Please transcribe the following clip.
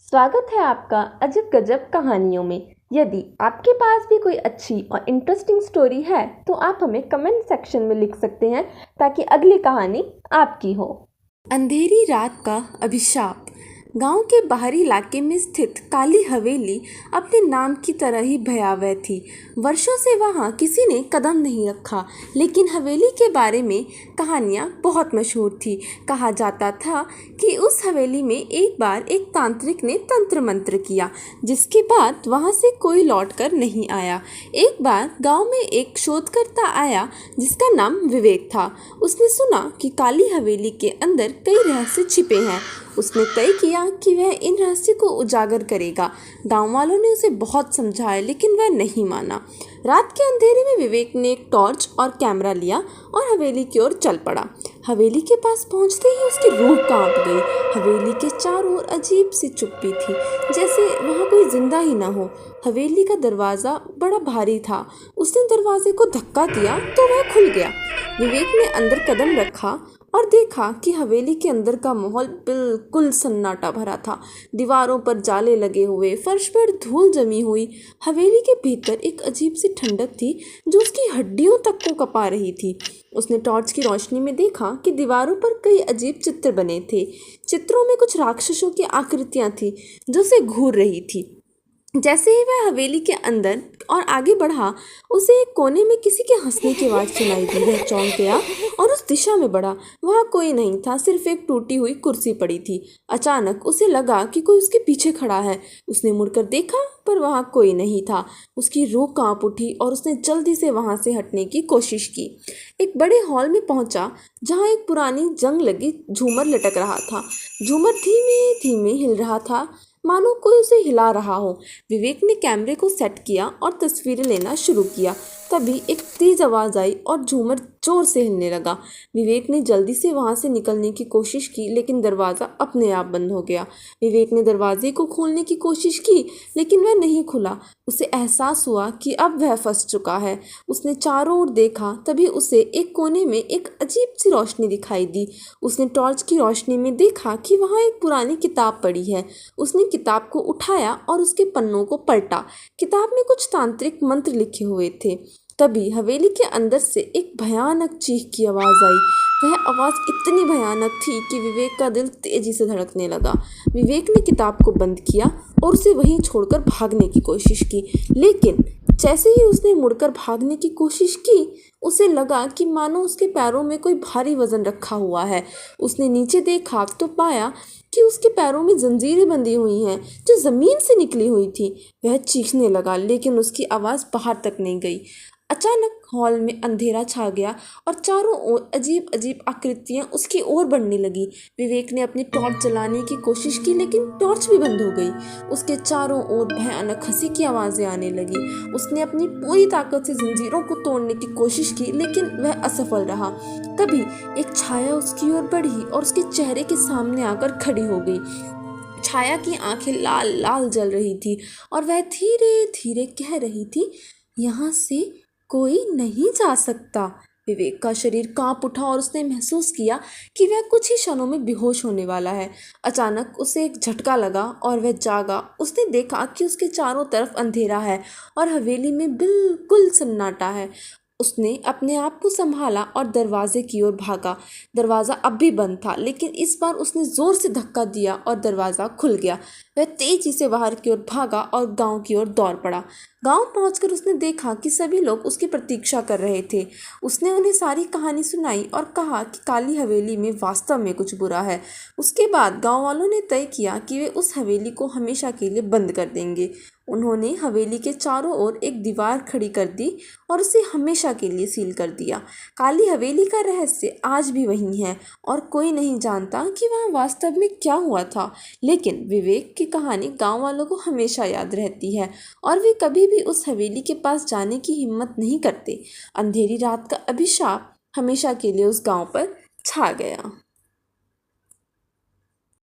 स्वागत है आपका अजब गजब कहानियों में। यदि आपके पास भी कोई अच्छी और इंटरेस्टिंग स्टोरी है तो आप हमें कमेंट सेक्शन में लिख सकते हैं ताकि अगली कहानी आपकी हो। अंधेरी रात का अभिशाप। गांव के बाहरी इलाके में स्थित काली हवेली अपने नाम की तरह ही भयावह थी। वर्षों से वहां किसी ने कदम नहीं रखा, लेकिन हवेली के बारे में कहानियां बहुत मशहूर थी। कहा जाता था कि उस हवेली में एक बार एक तांत्रिक ने तंत्र मंत्र किया, जिसके बाद वहां से कोई लौट कर नहीं आया। एक बार गांव में एक शोधकर्ता आया जिसका नाम विवेक था। उसने सुना कि काली हवेली के अंदर कई रहस्य छिपे हैं। उसने तय किया कि वह इन रहस्य को उजागर करेगा। गांव वालों ने उसे बहुत समझाया, लेकिन वह नहीं माना। रात के अंधेरे में विवेक ने एक टॉर्च और कैमरा लिया और हवेली की ओर चल पड़ा। हवेली के पास पहुंचते ही उसकी रूह कांप गई। हवेली के चारों ओर अजीब सी चुप्पी थी, जैसे वहां कोई जिंदा ही न हो। हवेली का दरवाजा बड़ा भारी था। उसने दरवाजे को धक्का दिया तो वह खुल गया। विवेक ने अंदर कदम रखा और देखा कि हवेली के अंदर का माहौल बिल्कुल सन्नाटा भरा था। दीवारों पर जाले लगे हुए, फर्श पर धूल जमी हुई। हवेली के भीतर एक अजीब सी ठंडक थी जो उसकी हड्डियों तक को कपा रही थी। उसने टॉर्च की रोशनी में देखा कि दीवारों पर कई अजीब चित्र बने थे। चित्रों में कुछ राक्षसों की आकृतियां थी जो उसे घूर रही थी। जैसे ही वह हवेली के अंदर और आगे बढ़ा, उसे एक कोने में किसी के हंसने की आवाज़ सुनाई दी। वह चौंक गया और उस दिशा में बढ़ा। वहाँ कोई नहीं था, सिर्फ एक टूटी हुई कुर्सी पड़ी थी। अचानक उसे लगा कि कोई उसके पीछे खड़ा है। उसने मुड़कर देखा, पर वहाँ कोई नहीं था। उसकी रूह कांप उठी और उसने जल्दी से वहाँ से हटने की कोशिश की। एक बड़े हॉल में पहुंचा जहाँ एक पुरानी जंग लगी झूमर लटक रहा था। झूमर धीमे धीमे हिल रहा था, मानो कोई उसे हिला रहा हो। विवेक ने कैमरे को सेट किया और तस्वीरें लेना शुरू किया। तभी एक तेज आवाज़ आई और झूमर जोर से हिलने लगा। विवेक ने जल्दी से वहां से निकलने की कोशिश की, लेकिन दरवाज़ा अपने आप बंद हो गया। विवेक ने दरवाजे को खोलने की कोशिश की, लेकिन वह नहीं खुला। उसे एहसास हुआ कि अब वह फंस चुका है। उसने चारों ओर देखा, तभी उसे एक कोने में एक अजीब सी रोशनी दिखाई दी। उसने टॉर्च की रोशनी में देखा कि वहाँ एक पुरानी किताब पड़ी है। उसने किताब को उठाया और उसके पन्नों को पलटा। किताब में कुछ तांत्रिक मंत्र लिखे हुए थे। तभी हवेली के अंदर से एक भयानक चीख की आवाज़ आई। वह आवाज़ इतनी भयानक थी कि विवेक का दिल तेजी से धड़कने लगा। विवेक ने किताब को बंद किया और उसे वहीं छोड़कर भागने की कोशिश की, लेकिन जैसे ही उसने मुड़कर भागने की कोशिश की, उसे लगा कि मानो उसके पैरों में कोई भारी वजन रखा हुआ है। उसने नीचे देखा तो पाया कि उसके पैरों में जंजीरें बंधी हुई हैं जो ज़मीन से निकली हुई थी। वह चीखने लगा, लेकिन उसकी आवाज़ बाहर तक नहीं गई। अचानक हॉल में अंधेरा छा गया और चारों ओर अजीब अजीब आकृतियां उसकी ओर बढ़ने लगी। विवेक ने अपनी टॉर्च जलाने की कोशिश की, लेकिन टॉर्च भी बंद हो गई। उसके चारों ओर भयानक हंसी की आवाज़ें आने लगी। उसने अपनी पूरी ताकत से जंजीरों को तोड़ने की कोशिश की, लेकिन वह असफल रहा। तभी एक छाया उसकी ओर बढ़ी और उसके चेहरे के सामने आकर खड़ी हो गई। छाया की आंखें लाल लाल जल रही थी और वह धीरे धीरे कह रही थी, यहाँ से कोई नहीं जा सकता। विवेक का शरीर कांप उठा और उसने महसूस किया कि वह कुछ ही क्षणों में बेहोश होने वाला है। अचानक उसे एक झटका लगा और वह जागा। उसने देखा कि उसके चारों तरफ अंधेरा है और हवेली में बिल्कुल सन्नाटा है। उसने अपने आप को संभाला और दरवाजे की ओर भागा। दरवाज़ा अब भी बंद था, लेकिन इस बार उसने ज़ोर से धक्का दिया और दरवाज़ा खुल गया। वह तेजी से बाहर की ओर भागा और गांव की ओर दौड़ पड़ा। गांव पहुंचकर उसने देखा कि सभी लोग उसकी प्रतीक्षा कर रहे थे। उसने उन्हें सारी कहानी सुनाई और कहा कि काली हवेली में वास्तव में कुछ बुरा है। उसके बाद गांव वालों ने तय किया कि वे उस हवेली को हमेशा के लिए बंद कर देंगे। उन्होंने हवेली के चारों ओर एक दीवार खड़ी कर दी और उसे हमेशा के लिए सील कर दिया। काली हवेली का रहस्य आज भी वही है और कोई नहीं जानता कि वहाँ वास्तव में क्या हुआ था, लेकिन विवेक की कहानी गांव वालों को हमेशा याद रहती है और वे कभी भी उस हवेली के पास जाने की हिम्मत नहीं करते। अंधेरी रात का अभिशाप हमेशा के लिए उस गांव पर छा गया।